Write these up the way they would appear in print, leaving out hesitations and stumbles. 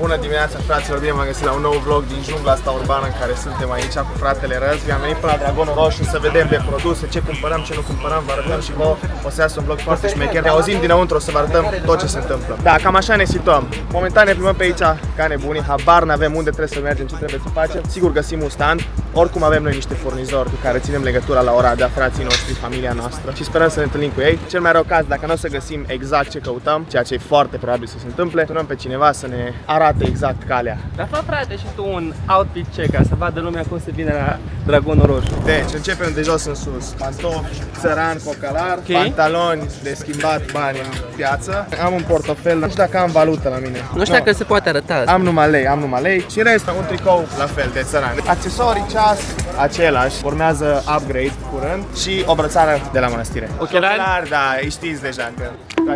Bună dimineața, fraților, bine v-am găsit la un nou vlog din jungla asta urbană în care suntem aici cu fratele Răzvi. Am venit până la Dragonul Roșu să vedem de produse, ce cumpărăm, ce nu cumpărăm, vă arătăm și vouă. O să iasă un vlog foarte șmecher. Ne auzim dinăuntru, o să vă arătăm tot ce se întâmplă. Da, cam așa ne situăm. Momentan ne plimbăm pe aici ca nebuni, habar n-avem unde trebuie să mergem, ce trebuie să facem. Sigur găsim un stand, oricum avem noi niște furnizori cu care ținem legătura la Oradea, frații noștri, familia noastră și sperăm să ne întâlnim cu ei. Cel mai rău caz, dacă nu o să găsim exact ce căutăm, ceea ce e foarte probabil să se întâmple, sunăm pe cineva să ne arate exact calea. Dar fă, frate, și tu un outfit check ca să vadă lumea cum se vine la Dragonul Roșu. Deci, începem de jos în sus. Pantofi, țăran, cocalar, pantaloni de schimbat bani în piață. Am un portofel, nu știu dacă am valută la mine. Nu știu dacă se poate arăta asta. Am numai lei și în rest un tricou la fel de țăran. Accesorii, ceas, același. Urmează upgrade curând și o brățară de la mănăstire. Ochelari? Da, îi știți deja că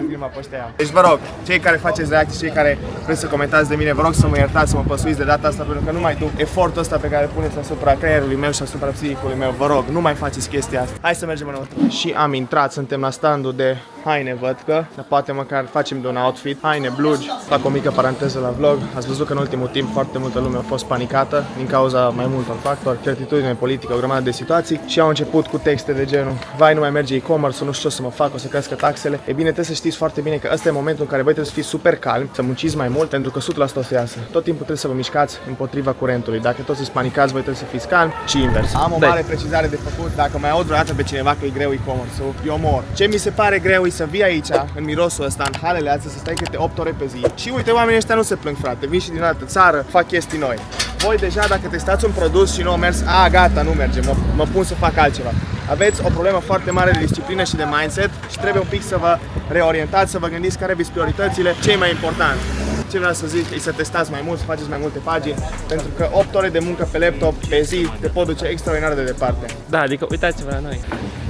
prima pe ăștia. Deci vă rog, cei care faceți reacții, cei care vreți să comentați de mine, vă rog să mă iertați, să mă păsuiți de data asta, pentru că nu mai duc efortul ăsta pe care îl puneți asupra creierului meu și asupra psihicului meu. Vă rog, nu mai faceți chestia asta. Hai să mergem înăuntru. Și am intrat, suntem la standul de haine, văd că, dar poate măcar facem de un outfit. Haine, blugi. Fac o mică paranteză la vlog. Ați văzut că în ultimul timp foarte multă lume a fost panicată din cauza mai multor factori, certitudine politică, o grămadă de situații și au început cu texte de genul: vai, nu mai merge e-commerce, nu știu ce o să mă fac, o să crească taxele. E bine, trebuie să știți foarte bine că ăsta e momentul în care voi trebuie să fiți super calmi, să munciți mai mult, pentru că 100% o să iasă. Tot timpul trebuie să vă mișcați împotriva curentului. Dacă toți sunt panicați, voi trebuie să fiți calmi și invers. Am o mare precizare de făcut. Dacă mai aud vreodată pe cineva că e greu e-commerce-ul, eu mor. Ce mi se pare greu e să vii aici, în mirosul ăsta, în halele astea, să stai câte 8 ore pe zi. Și uite, oamenii ăștia nu se plâng, frate. Vin și din altă țară, fac chestii noi. Voi deja, dacă testați un produs și nu a mers, gata, nu merge, mă pun să fac altceva. Aveți o problemă foarte mare de disciplină și de mindset și trebuie un pic să vă reorientați, să vă gândiți care sunt prioritățile, ce e mai important. Ce vreau să zic e să testați mai mult, să faceți mai multe pagini, pentru că 8 ore de muncă pe laptop pe zi te pot duce extraordinar de departe. Da, adică uitați-vă la noi.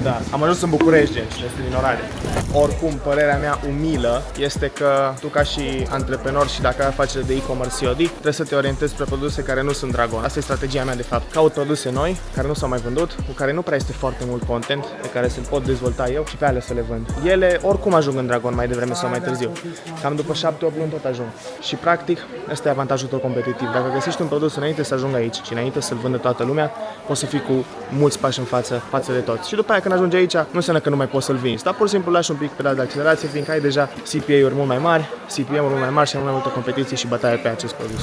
Da, am ajuns în București, gen, și este din Oradea. Oricum, părerea mea umilă este că tu, ca și antreprenor și dacă ai afacere de e-commerce COD, trebuie să te orientezi spre produse care nu sunt Dragon. Asta e strategia mea, de fapt. Caut produse noi, care nu s-au mai vândut, cu care nu prea este foarte mult content, pe care să-l pot dezvolta eu și pe alea să le vând. Ele oricum ajung în Dragon mai devreme sau mai târziu. Cam după 7-8 luni tot ajung. Și practic, ăsta e avantajul tău competitiv. Dacă găsești un produs înainte să ajungă aici și înainte să-l vândă toată lumea, poți să fii cu mulți pași în față de toți. Și după aia, când ajungi aici, nu înseamnă că nu mai poți să-l vinzi, dar pur și simplu lași un pic pedal de accelerație, fiindcă ai deja CPA-uri mult mai mari, CPM-uri mult mai mari și mult mai multă competiție și bătaie pe acest produs.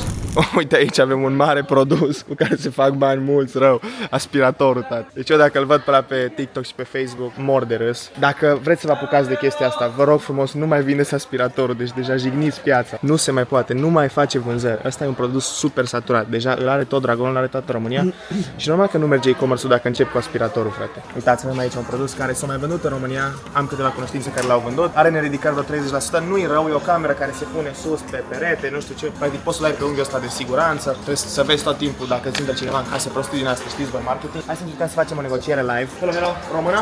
Uite, aici avem un mare produs cu care se fac bani mulți rău, aspiratorul, tati. Deci eu dacă îl văd pe TikTok și pe Facebook, mor de râs. Dacă vreți să vă apucați de chestia asta, vă rog frumos, nu mai vindeți aspiratorul, deci deja jigniți piața. Nu se mai poate, nu mai face vânzări. Ăsta e un produs super saturat. Deja îl are tot Dragon, îl are toată România. Și normal că nu merge e-commerce-ul dacă încep cu aspiratorul, frate. Uitați, avem aici un produs care s-a mai vândut în România. Am câteva cunoștințe care l-au vândut. Are neridicare vreo 30%. Nu e rău, e o cameră care se pune sus pe perete, nu știu ce. Practic poți să-l ai pe unghiul ăsta de siguranță. Trebuie să vezi tot timpul dacă îți intră cineva în casă prostii din asta, știți voi marketing. Hai să încercăm să facem o negociere live. Hello, română?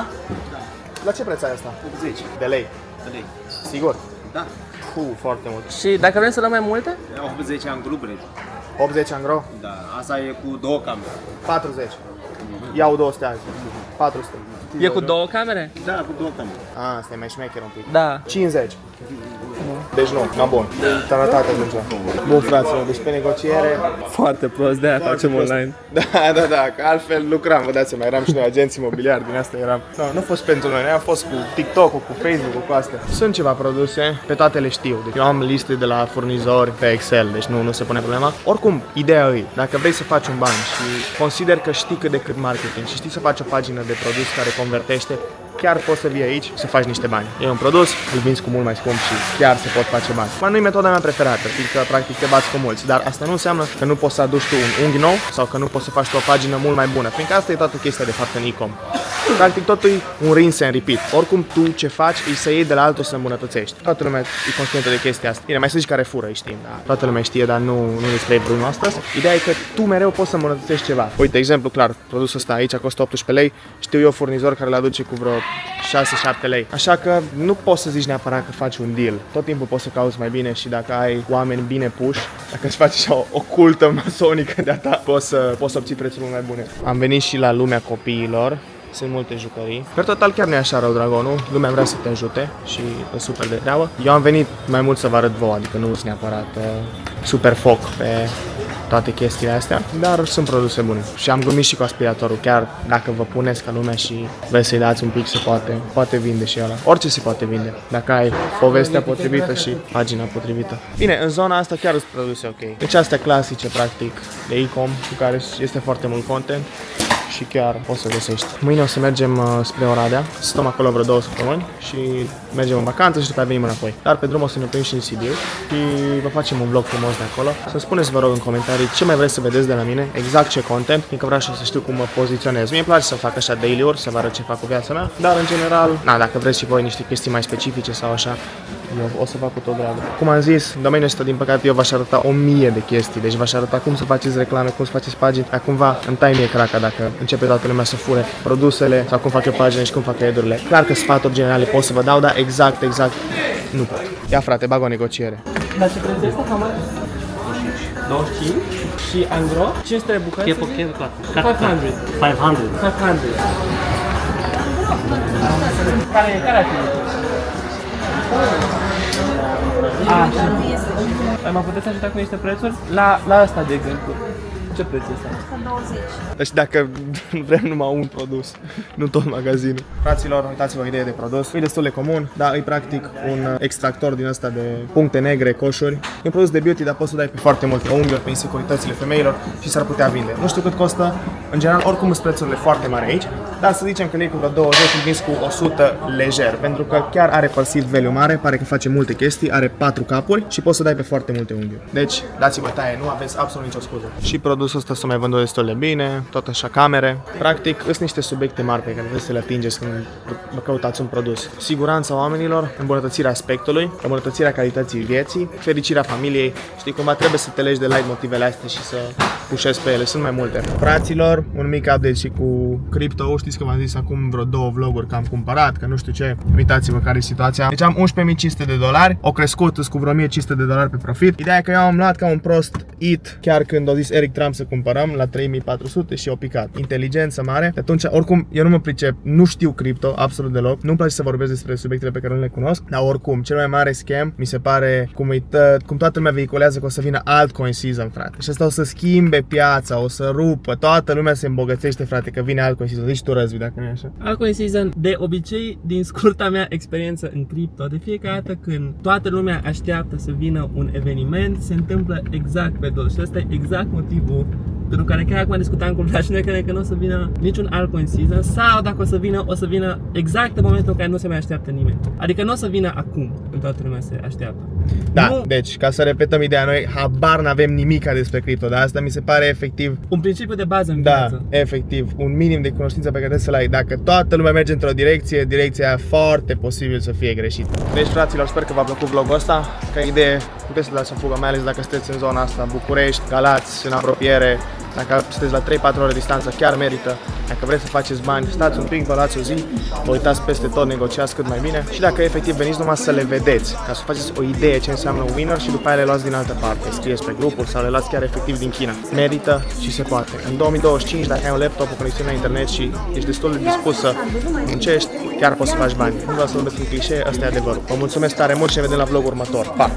Da. La ce preț ai asta? 80 de lei. de lei. Sigur? Da. Foarte mult. Și dacă vrem să luăm mai multe? 80 în grup, 80 angro? Da, asta e cu 2 camere. 40. Iau 200 azi. 400. E cu 2 camere? Da, cu 2 camere. Asta e mai șmecher un pic. Da. 50. Deci nu, bun. Sănătate atunci. Bun, fraților, deci pe negociere. Foarte prost, de-aia facem online. Da, că altfel lucram, vă dați seama, eram și noi agenți imobiliari, din asta eram. Nu a fost pentru noi, am fost cu TikTok-ul, cu Facebook-ul, cu astea. Sunt ceva produse, pe toate le știu. Deci eu am liste de la furnizori pe Excel, deci nu se pune problema. Oricum, ideea e, dacă vrei să faci un bani și consider că știi cât de cât marketing și știi să faci o pagină de produs care convertește, chiar poți să vii aici să faci niște bani. E un produs, îl vinzi cu mult mai scump și chiar se pot face bani. Nu e metoda mea preferată, fiindcă practic te bați cu mulți, dar asta nu înseamnă că nu poți să aduci tu un unghi nou sau că nu poți să faci tu o pagină mult mai bună, fiindcă asta e toată chestia de fapt în e-com. Practic totul e un rinse and repeat. Oricum tu ce faci e să iei de la altul să îmbunătățești. Toată lumea e conștientă de chestia asta. Bine, mai să zici care fură, știm, da. Toată lumea știe, dar nu despre vreunul astăzi. Ideea e că tu mereu poți să îmbunătățești ceva. Uite, exemplu clar, produsul ăsta aici costă 18 lei. Știu eu furnizor care l-aduce cu vreo 6-7 lei. Așa că nu poți să zici neapărat că faci un deal. Tot timpul poți să cauți mai bine și dacă ai oameni bine puși, dacă îți faci așa o cultă masonică de-a ta, poți să obții prețuri mult mai bune. Am venit și la lumea copiilor. sunt multe jucării. Per total chiar nu e așa rău Dragonul, lumea vrea să te ajute și e super de treabă. Eu am venit mai mult să vă arăt vouă, adică nu sunt neapărat super foc pe toate chestiile astea, dar sunt produse bune. Și am glumit și cu aspiratorul, chiar dacă vă puneți ca lumea și vreți să-i dați un pic, se poate vinde și ăla. Orice se poate vinde, dacă ai povestea potrivită și pagina potrivită. Bine, în zona asta chiar sunt produse ok. Deci astea clasice, practic, de e-com, cu care este foarte mult content și chiar poți să găsești. Mâine o să mergem spre Oradea, stăm acolo vreo 2 săptămâni și mergem în vacanță și după aceea venim înapoi. Dar pe drum o să ne oprim și în Sibiu și vă facem un vlog frumos de acolo. Să spuneți, vă rog, în comentarii ce mai vreți să vedeți de la mine, exact ce content, fiindcă vreau și să știu cum mă poziționez. Mie îmi place să fac așa daily-uri, să vă arăt ce fac cu viața mea, dar în general, dacă vreți și voi niște chestii mai specifice sau așa, eu o să fac cu tot dragul. Cum am zis, în domeniul ăsta, din păcate, eu v-aș arăta 1000 de chestii. Deci v-aș arăta cum să faceți reclame, cum să faceți pagini. Dar cumva îmi tai mie craca dacă începe toată lumea să fure produsele sau cum fac eu pagini și cum fac eu ad-urile. Clar că sfaturi generale pot să vă dau, dar exact nu pot. Ia frate, bag o negociere. Dar ce preț este? How much? 25 și angro 500 bucăți. Che poche, claro. 500. 500. 500. Care ar fi? Mă puteți ajuta cu niște prețuri? La asta, de exemplu. Ce preț este? 120. Deci dacă vrem numai un produs, nu tot magazinul. Fraților, uitați-vă o idee de produs. E destul de comun, dar e practic un extractor din ăsta de puncte negre, coșuri. E un produs de beauty, dar poți să dai pe foarte multe unghiuri, pe insecuritățile femeilor și s-ar putea vinde. Nu știu cât costă, în general oricum sunt prețurile foarte mari aici, dar să zicem că nu e cu vreo 20 și vins cu 100 lejer, pentru că chiar are perceived value mare, pare că face multe chestii, are 4 capuri și poți să dai pe foarte multe unghiuri. Deci, dați-vă taie, nu aveți absolut nicio scuză. Și produsul ăsta s-a mai vândut destul de bine, tot așa camere. Practic, sunt niște subiecte mari pe care trebuie să le atingeți când vă căutați un produs. Siguranța oamenilor, îmbunătățirea aspectului, îmbunătățirea calității vieții, fericirea familiei. Știi, cumva trebuie să te legi de light motivele astea și să pușezi pe ele. Sunt mai multe. Fraților, un mic update și cu cripto. Știți că v-am zis acum vreo 2 vloguri că am cumpărat, că nu știu ce. Uitați-vă care e situația. Deci am $11.500, au crescut cu vreo $1.500 pe profit. Ideea e că eu am luat ca un prost it chiar când a zis Eric Trump să cumpărăm la 3.400 și au picat. Inteligență mare. Atunci, oricum, eu nu mă pricep, nu știu cripto absolut deloc. Nu-mi place să vorbesc despre subiectele pe care nu le cunosc, dar oricum, cel mai mare scam mi se pare cum toată lumea vehiculează că o să vină altcoin season, frate. Și asta o să schimbe piața, o să rupă, toată lumea se îmbogățește, frate, că vine altcoin season. Zici tu, Răzvi, dacă nu e așa. Altcoin season, de obicei, din scurta mea experiență în cripto, de fiecare dată când toată lumea așteaptă să vină un eveniment, se întâmplă exact pe dos. Și ăsta e exact motivul pentru care chiar acum discutam cu Vlad și noi credem că nu o să vină niciun altcoin season sau dacă o să vină exact în momentul în care nu se mai așteaptă nimeni. Adică nu o să vină acum, când toată lumea se așteaptă. Da, nu. Deci, ca să repetăm ideea, noi habar n-avem nimica despre cripto, dar asta mi se pare efectiv Un principiu de bază în da, viață. efectiv, un minim de cunoștință pe care trebuie să-l ai. Dacă toată lumea merge într-o direcție, direcția aia foarte posibil să fie greșită. Deci, fraților, sper că v-a plăcut vlogul ăsta. Ca idee, puteți să dați o fugă, mai ales dacă sunteți în zona asta, București, Galați, în apropiere. Dacă sunteți la 3-4 ore distanță, chiar merită. Dacă vreți să faceți bani, stați un pic, vă luați o zi, vă uitați peste tot, negociați cât mai bine. Și dacă efectiv veniți numai să le vedeți, ca să faceți o idee ce înseamnă un winner și după aia le luați din altă parte. Scrieți pe grupuri sau le luați chiar efectiv din China. Merită și se poate. În 2025, dacă ai un laptop, o conexiune la internet și ești destul de dispus să muncești, chiar poți să faci bani. Nu vreau să vorbesc în clișee, ăsta e adevărul. Vă mulțumesc tare mult și ne vedem la vlogul următor. Pa!